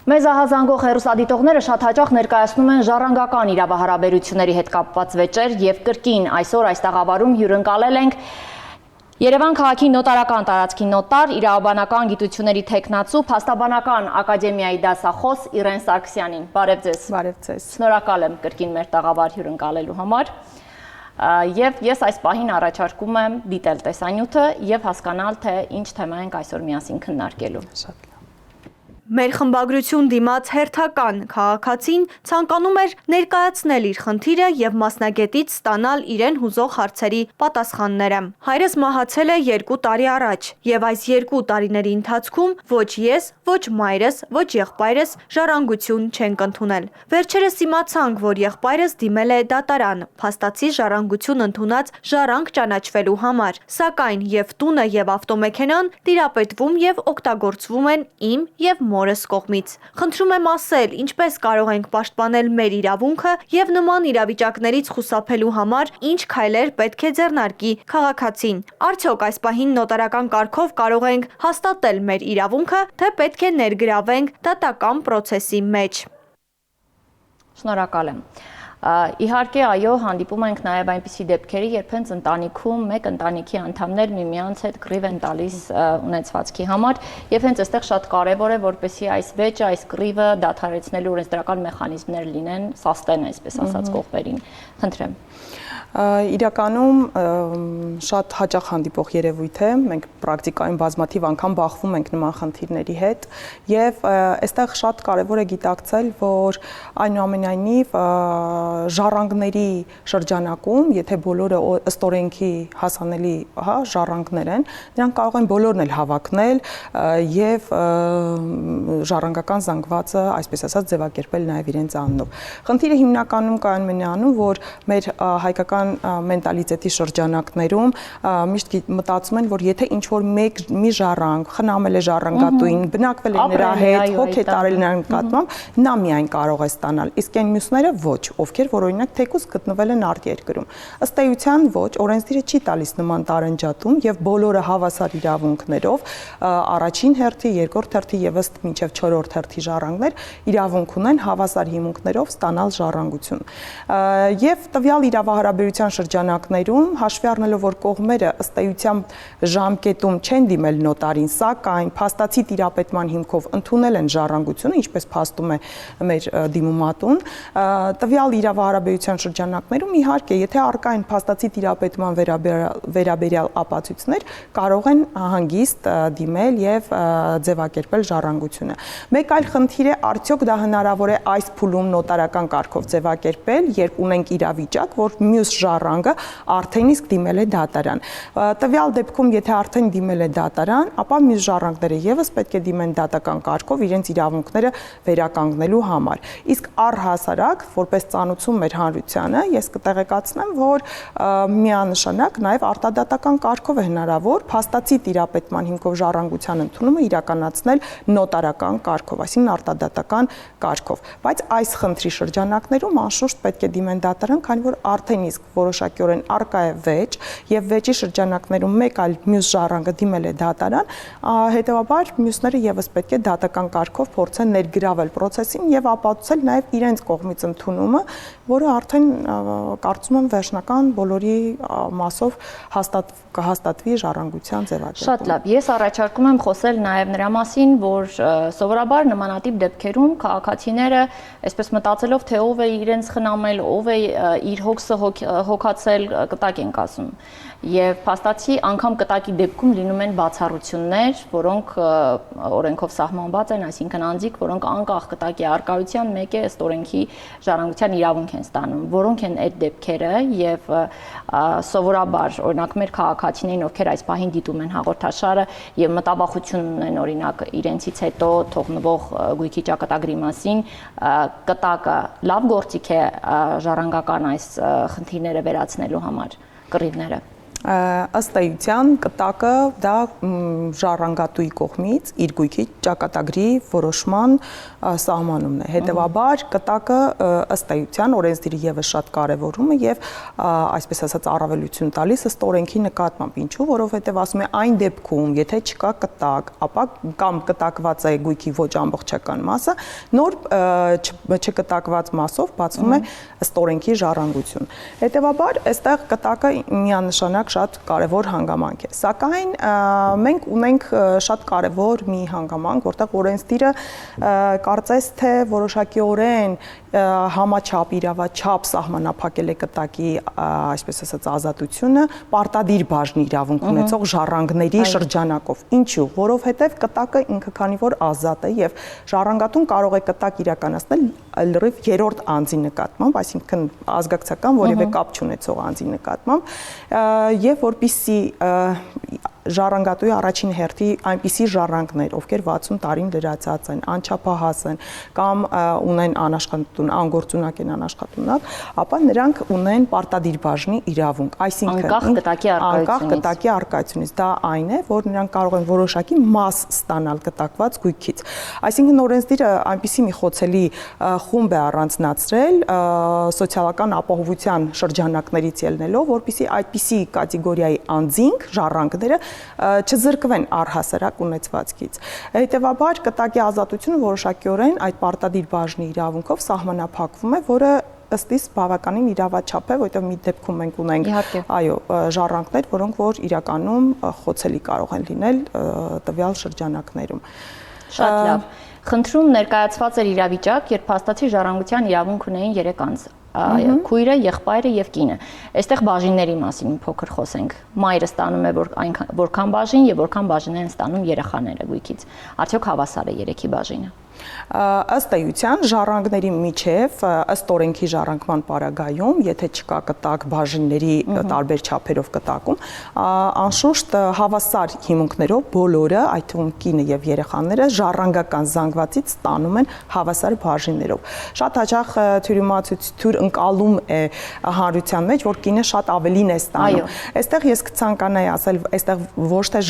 Մեզ ահազանգող հեռուստադիտողները շատ հաճախ ներկայացնում են ժառանգական իրավահարաբերությունների հետ կապված վեճեր եւ կրկին այսօր այս տաղավարում հյուրընկալել ենք Երևան քաղաքի նոտարական տարածքի նոտար, իրավաբանական գիտությունների թեկնածու, փաստաբանական ակադեմիայի դասախոս Իրեն Սարգսյանին։ Բարև ձեզ։ Բարև ձեզ։ Շնորհակալ եմ կրկին մեր տաղավար հյուրընկալելու համար։ Եվ ես այս պահին առաջարկում եմ դիտել տեսանյութը եւ հասկանալ, թե ինչ թեմա ենք այսօր միասին քննարկելու։ Շատ լավ։ Մեր խմբագրություն դիմաց հերթական քաղաքացին ցանկանում էր ներկայացնել իր խնդիրը եւ մասնագետից ստանալ իրեն հուզող հարցերի պատասխանները։ Հայրս մահացել է 2 տարի առաջ եւ այս 2 տարիների ընթացքում ոչ ես, ոչ մայրս, ոչ եղբայրս ժառանգություն չենք ընդունել։ Վերջերս իմացանք, որ եղբայրս դիմել է դատարան, փաստացի ժառանգություն ընդունած ժառանգ ճանաչվելու համար, սակայն եւ տունը եւ ավտոմեքենան տիրապետվում եւ օգտագործվում են իմ եւ մորս կողմից։ Խնդրում եմ ասել, ինչպես կարող ենք պաշտպանել մեր իրավունքը եւ նման իրավիճակներից խուսափելու համար ինչ քայլեր պետք է ձեռնարկի քաղաքացին։ Արդյոք այս պահին նոտարական կարգով կարող ենք հաստատել մեր իրավունքը, թե պետք է ներգրավենք դատական process-ի մեջ։ Շնորհակալ եմ։ Իհարկե, այո, հանդիպում ենք նաև այնպիսի դեպքերի, երբ հենց ընտանիքում մեկ ընտանիքի անդամներ միմյանց հետ կռիվ են տալիս ունեցվածքի համար, եւ հենց այստեղ շատ կարեւոր է, որպեսզի այս վեճը, այս կռիվը դադարեցնելու օրենսդրական մեխանիզմներ լինեն, սաստեն, այսպես ասած, կողմերին։ Խնդրեմ։ Իրականում շատ հաճախ հանդիպող երևույթ է, մենք պրակտիկայում բազմաթիվ անգամ բախվում ենք նման խնդիրների հետ եւ այստեղ շատ կարեւոր է գիտակցել, որ այնուամենայնիվ ժառանգների շրջանակում, եթե բոլորը ըստ օրենքի հասանելի, ժառանգներ են, նրանք կարող են բոլորն էլ հավակնել եւ ժառանգական զանգվածը, այսպես ասած, ձևակերպել նաեւ իրենց անունով։ Խնդիրը հիմնականում կայանում է նրանում, որ մեր հայկական մենտալիտետի շրջանակներում միշտ մտածում են, որ եթե ինչ-որ մի ժառանգ խնամել է ժառանգատուին, բնակվել է նրա հետ, հոգ է տարել նրա նկատմամբ, նա միայն կարող է ստանալ, իսկ այն մյուսները ոչ, ովքեր որ օրինակ թեկուզ գտնվել են արտերկրում։ Ըստ էության ոչ, օրենսդիրը չի տալիս նման տարընջատում եւ բոլորը հավասար իրավունքներով առաջին հերթի, երկրորդ հերթի եւ ըստ մինչեւ 4-րդ հերթի ժառանգներ իրավունք ունեն հավասար հիմունքներով ստանալ ժառանգություն։ Եվ տվյալ իրավահարաբերության շրջանակներում հաշվի առնելով, որ կողմերը ըստ էության ժամկետում չեն դիմել նոտարին, սակայն փաստացի տիրապետման հիմքով ընդունել են ժառանգությունը, ինչպես փաստում է մեր դիմումատուն, տվյալ իրավահարաբերության շրջանակներում իհարկե, եթե առկա են փաստացի տիրապետման վերաբերյալ ապացույցներ, կարող են հանգիստ դիմել եւ ձևակերպել ժառանգությունը։ Մեկ այլ խնդիր է, արդյոք դա հնարավոր է այս փուլում նոտարական կարգով ձևակերպել, երբ ունենք իրավիճակ, որ մյուս ժառանգը արդեն իսկ դիմել է դատարան։ Տվյալ դեպքում, եթե արդեն դիմել է դատարան, ապա մյուս ժառանգները եւս պետք է դիմեն դատական կարգով իրենց իրավունքները վերականգնելու համար։ Իսկ առհասարակ, որպես ծանուցում մեր հանրությանը, ես կտեղեկացնեմ, որ միանշանակ նաեւ արտադատական կարգով է հնարավոր փաստացի տիրապետման հիմքով ժառանգության ընդունումը իրականացնել նոտարական կարգով, այսինքն արտադատական կարգով։ Բայց այս խնդրի շրջանակներում անշուշտ պետք է դիմեն դատարան, քանի որ արդեն իսկ որոշակիորեն արկա է վեճ եւ վեճի շրջանակներում մեկ այլ մյուս ժառանգը դիմել է դատարան, հետեւաբար մյուսները եւս պետք է դատական կարգով փորձեն ներգրավել process-ին եւ ապացուցել նաեւ իրենց կողմից ընդունումը, որը արդեն կարծում եմ վերջնական բոլորի մասով կհաստատվի ժառանգության ձևակերպումը։ Շատ լավ, ես առաջարկում եմ խոսել նաեւ նրա մասին, որ սովորաբար նմանատիպ դեպքերում քաղաքացիները այսպես մտածելով, թե ով է իրենց խնամել, ով է իր հոգսը հոգացել, կտակ ենք ասում։ Եվ փաստացի անգամ կտակի դեպքում լինում են բացառություններ, որոնք օրենքով սահմանված են, այսինքն անձիկ, որոնք անկախ կտակի առկայության մեկ է ըստ օրենքի ժառանգության իրավունք են ստանում, որոնք են այդ դեպքերը եւ սովորաբար օրինակ մեր քաղաքացիներին, ովքեր այս պահին դիտում են հաղորդաշարը եւ մտավախություն ունեն օրինակ իրենցից հետո թողնվող գույքի ճակատագրի մասին, կտակը լավ գործիք է ժառանգական այս խնդիրները վերացնելու համար, կռիվները։ Ըստ էության կտակը դա ժառանգատուի կողմից իր գույքի ճակատագրի որոշման սահմանումն է։ Հետևաբար կտակը ըստ էության օրենսդիրի եւս շատ կարեւորում է եւ այսպես ասած առավելություն տալիս ըստ օրենքի նկատմամբ։ Ինչու, որովհետեւ ասում է այն դեպքում, եթե չկա կտակ, ապա կամ կտակված է գույքի ոչ ամբողջական մասը, նոր չկտակված մասով բացվում է ըստ օրենքի ժառանգություն։ Հետևաբար այստեղ կտակը միանշանակ շատ կարևոր հանգամանք է։ Սակայն մենք ունենք շատ կարևոր մի հանգամանք, որտեղ օրենսդիրը կարծես թե որոշակիորեն համաչափ իրավաչափ սահմանափակել է կտակի այսպես ասած ազատությունը պարտադիր բաժնի իրավունք ունեցող ժառանգների շրջանակով։ Ինչու՞, որովհետև կտակը ինքը քանի որ ազատ է եւ ժառանգատուն կարող է կտակ իրականացնել լրիվ երրորդ անձի նկատմամբ, այսինքն ազգակցական որևէ կապ չունեցող անձի նկատմամբ, եւ որպիսի ժառանգատուի առաջին հերթի այնպիսի ժառանգներ, ովքեր 60 տարին լրացած են, անչափահաս են կամ ունեն անաշխատուն, անգործունակ են անաշխատունակ, ապա նրանք ունեն պարտադիր բաժնի իրավունք, այսինքն անկախ կտակի առկայությունից։ Դա այն է, որ նրանք կարող են որոշակի մաս ստանալ կտակված գույքից։ Այսինքն օրենսդիրը այնպիսի մի խոցելի խումբ է առանձնացրել սոցիալական ապահովության շրջանակներից ելնելով, որպեսզի այդպիսի կատեգորիայի անձինք, ժառանգները չզրկվեն առհասարակ ունեցվածքից։ Հետևաբար կտակի ազատությունը որոշակիորեն այդ պարտադիր բաժնի իրավունքով սահմանափակվում է, որը ըստ իս բավականին իրավաչափ է, որովհետև մի դեպքում մենք ունենք այո ժառանգներ, որոնք որ իրականում խոցելի կարող են լինել տվյալ շրջանակներում։ Շատ լավ։ Խնդրում ներկայացված էր իրավիճակ, երբ փաստացի ժառանգության իրավունք ունեին 3 անձ՝ քույրը, եղբայրը եւ կինը։ Այստեղ բաժինների մասին փոքր խոսենք։ Մայրը ստանում է որքան բաժին եւ որքան բաժին են ստանում երեխաները գույքից։ Արդյոք հավասար է 3-ի բաժինը։ Ըստ էության ժառանգների միջև ըստ օրենքի ժառանգման պարագայում, եթե չկա կտակ բաժինների տարբեր չափերով կտակում, անշուշտ հավասար հիմունքներով բոլորը, այդ թվում կինը եւ երեխաները ժառանգական զանգվածից ստանում են հավասար բաժիններով։ Շատ հաճախ թյուրիմացություն ընկալում է հանրության մեջ, որ կինը շատ ավելին է ստանում։ Այստեղ ես կցանկանայի ասել, այստեղ ոչ թե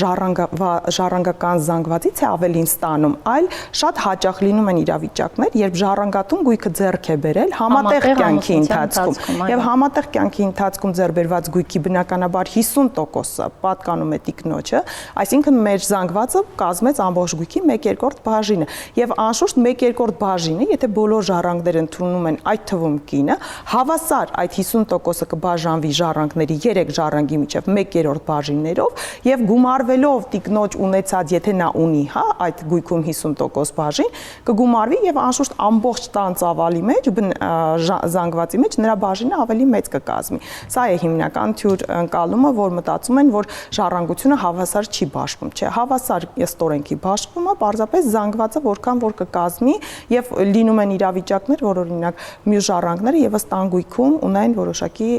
ժառանգական զանգվածից է ավելին ստանում, այլ շատ հաճախ լինում են իրավիճակներ, երբ ժառանգատուն գույքը ձեռք է բերել համատեղ կյանքի ընթացքում եւ համատեղ կյանքի ընթացքում ձեռբերված գույքի բնականաբար 50%-ը պատկանում է տիկնոջը, այսինքն մեր զանգվածը կազմեց ամբողջ գույքի 1/2 բաժինը եւ անշուշտ 1/2 բաժինը, եթե բոլոր ժառանգները ընդունում են այդ թվում կինը, հավասար այդ 50%-ը կբաժանվի ժառանգների 3 ժառանգի միջև 1/2 բաժիններով եւ գումարվելով տիկնոջ ունեցած, եթե նա ունի, հա, այդ գույքում 50% բաժին կգումարվի եւ անշուշտ ամբողջ տան ծավալի մեջ զանգվածի մեջ նրա բաժինը ավելի մեծ կկազմի։ Սա է հիմնական թյուր ընկալումը, որ մտածում են, որ ժառանգությունը հավասար չի բաշխվում, չէ, հավասար ըստ օրենքի բաշխվում է, պարզապես զանգվածը որքան որ կկազմի եւ լինում են իրավիճակներ, որ օրինակ մյուս ժառանգները եւս տան գույքում ունեն որոշակի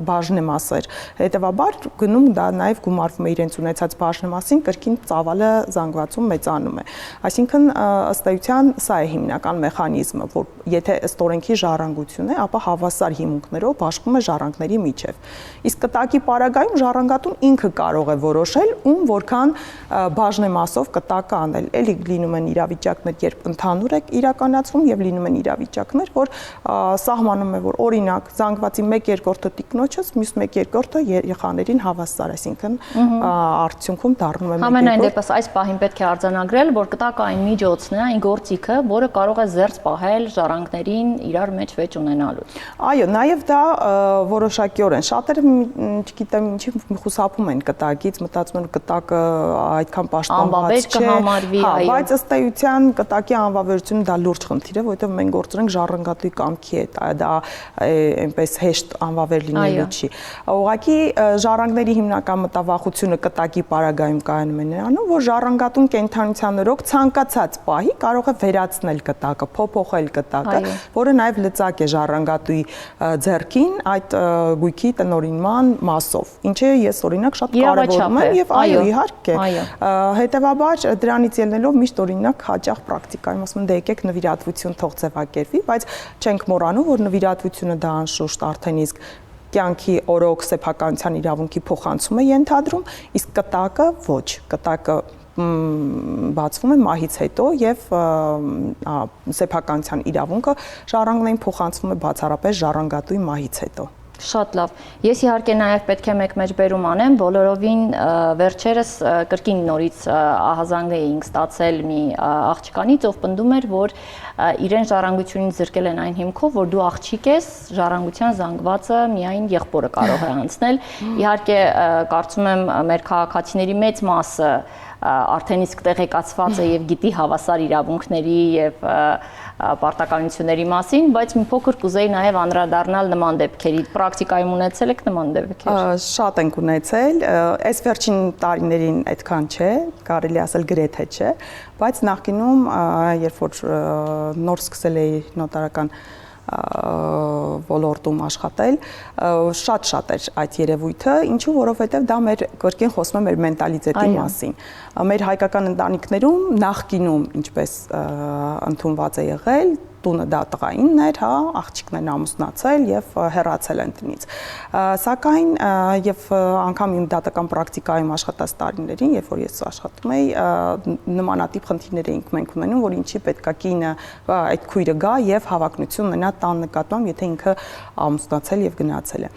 բաժնեմասեր։ Հետևաբար գնում դա նաեւ գումարվում է իրենց ունեցած բաժնեմասին, կրկին ծավալը զանգվածում մեծանում է։ Այսինքն ըստ էության սա է հիմնական մեխանիզմը, որ եթե ըստ օրենքի ժառանգություն է, ապա հավասար հիմունքներով բաշխվում է ժառանգների միջև։ Իսկ կտակի պարագայում ժառանգատուն ինքը կարող է որոշել, ում որքան բաժնեմասով կտակ անել։ Էլի լինում են իրավիճակներ, երբ ընդհանուր է իրականացվում եւ լինում են իրավիճակներ, որ սահմանում է, որ օրինակ զանգվածի 1/2-ը տիկնոջս, մյուս 1/2-ը երեխաներին հավասար, այսինքն արդյունքում դառնում է 1/2։ Համենայն դեպս այս պահին պետք է արձանագրել, որ կտակը այն միջոցն է, այն գործիքը, որը կարող է զերծ պահել ժառանգներին իրար մեջ վեճ ունենալուց։ Այո, նաև դա որոշակիորեն շատերը, չգիտեմ, ինչի խուսափում են կտակից, մտածում են կտակը այդքան պաշտպանված չէ, բայց ըստ էության կտակի անվավերությունը դա լուրջ խնդիր է, որովհետև մենք գործում ենք ժառանգատուի կամքի հետ, դա այնպես հեշտ անվավեր լինելու չի։ Ուղղակի ժառանգների հիմնական մտավախությունը կտակի պարագայում կայանում է նրանում, որ ժառանգատուն կենդանության օրոք ցանկացած պահի կարող է վերացնել կտակը, փոփոխել կտակը, որը նաև լծակ է ժառանգատուի ձեռքին այդ գույքի տնօրինման մասով, ինչը ես օրինակ շատ կարևորում եմ եւ այո, իհարկե, հետեւաբար դրանից ելնելով միշտ օրինակ հաճախ պրակտիկայում ասում են դե եկեք նվիրատվություն թող ձևակերպվի, բայց չենք մոռանում, որ նվիրատվությունը դա անշուշտ արդեն իսկ կյանքի օրոք սեփականության իրավունքի փոխանցում է ենթադրում, իսկ կտակը ոչ, կտակը բացվում է մահից հետո եւ սեփականության իրավունքը ժառանգներին փոխանցվում է բացառապես ժառանգատուի մահից հետո։ Շատ լավ։ Ես իհարկե նաև պետք է մեկ մեջբերում անեմ, բոլորովին վերջերս կրկին նորից ահազանգ էինք ստացել մի աղջկանից, ով պնդում էր, որ իրեն ժառանգությունից զրկել են այն հիմքով, որ դու աղջիկ ես, ժառանգության զանգվածը միայն եղբորը կարող է անցնել։ Իհարկե, կարծում եմ մեր քաղաքացիների մեծ մասը արդեն իսկ տեղեկացված է եւ գիտի հավասար իրավունքների եւ պարտականությունների մասին, բայց մի փոքր կուզեի նաեւ անդրադառնալ նման դեպքերի։ Պրակտիկայում ունեցել եք նման դեպքեր։ Շատ ենք ունեցել, այս վերջին տարիներին այդքան չէ, կարելի ասել գրեթե չէ, բայց նախկինում, երբ որ նոր սկսել էի նոտարական ոլորտում աշխատել, շատ էր այդ երևույթը, ինչու որովհետև դա մեր կրկին խոսում է մեր մենտալիտետի մասին։ Մեր հայկական ընտանիքներում նախկինում ինչպես ընդունված է եղել, տունը դա տղայինն էր, հա, աղջիկներն ամուսնացել եւ հեռացել են տնից։ Սակայն եւ անգամ իմ դատական պրակտիկայում աշխատած տարիներին, երբ որ ես աշխատում էի, նմանատիպ խնդիրներ էինք մենք ունենում, որ ինչի պետքա կինը այդ քույրը գա եւ հավակնություն ունենա տան նկատմամբ, եթե ինքը ամուսնացել եւ գնացել է։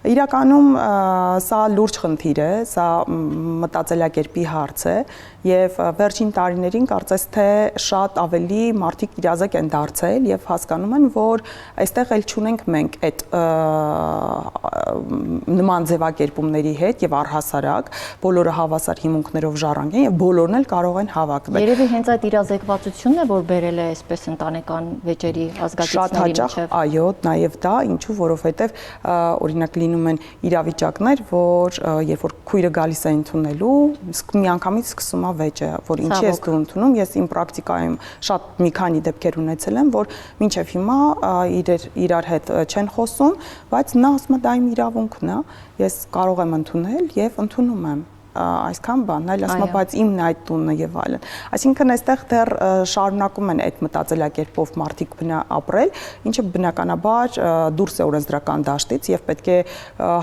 Իրականում սա լուրջ խնդիր է, սա մտածելակերպի հարց է եւ վերջին տարիներին կարծես թե շատ ավելի մարդիկ իրազեկ են դարձել եւ հասկանում են, որ այստեղ էլ չունենք մենք այդ նման ձևակերպումների հետ եւ առհասարակ բոլորը հավասար հիմունքներով ժառանգեն եւ բոլորն էլ կարող են հավաքվել։ Երևի հենց այդ իրազեկվածությունն է, որ բերել է այսպես ընտանեկան վեճերի ազգացիչների միջև։ Այո, նաեւ դա, ինչու, որովհետեւ օրինակ լինում են իրավիճակներ, որ երբ որ քույրը գալիս է ընդունելու, միանգամից սկսում է վեճը, որ ինչի ես դու ընդունում, ես իմ պրակտիկայում շատ մի քանի դեպքեր ունեցել եմ, որ մինչև հիմա իրար հետ չեն խոսում, բայց նա ասում է դա իմ իրավունքն է, ես կարող եմ ընդունել եւ ընդունում եմ այսքան բան, այլ ասում է, բայց իմն է այդ տունը եւ այլն։ Այսինքն այստեղ դեռ շարունակում են այդ մտածելակերպով մարդիկ ապրել, ինչը բնականաբար դուրս է օրենսդրական դաշտից եւ պետք է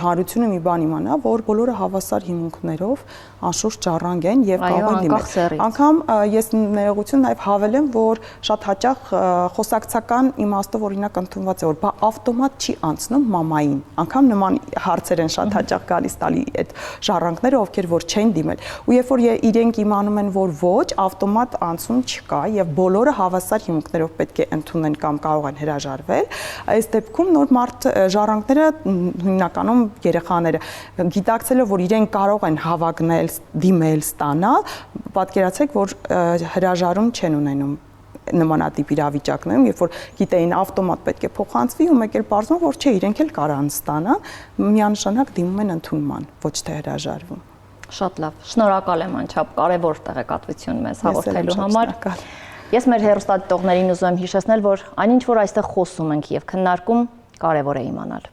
հանրությունը մի բան իմանա, որ բոլորը հավասար հիմունքներով անշուշտ ժառանգեն եւ կարող են դիմել։ Անգամ ես ներողություն նաեւ հավելեմ, որ շատ հաճախ խոսակցական իմաստով օրինակ ընդունված է, որ բա ավտոմատ չի անցնում մամային։ Անգամ նման հարցեր են շատ հաճախ գալիս տալի այդ ժառանգները, ովքեր որ չեն դիմել։ Ու երբ որ իրենք իմանում են, որ ոչ, ավտոմատ անցում չկա եւ բոլորը հավասար հիմունքներով պետք է ընդունեն կամ կարող են հրաժարվել, այս դեպքում նոր մարդ ժառանգները հիմնականում երեխաները գիտակցելով, որ իրենք կարող են հավակնել, դիմել, ստանալ, պատկերացրեք, որ հրաժարում չեն ունենում նմանատիպ իրավիճակներում, երբ որ գիտեին ավտոմատ պետք է փոխանցվի ու մեկ էլ պարզվում, որ չէ, իրենք էլ կարան ստանալ, միանշանակ դիմում են ընդունման, ոչ թե հրաժարվում։ Շատ լավ, շնորհակալ եմ անչափ կարևոր տեղեկատվություն մեզ հաղորդելու համար։ Ես մեր հեռուստադիտողներին ուզում եմ հիշեցնել, որ այնինչ որ այստեղ խոսում ենք եւ քննարկում, կարևոր է իմանալ։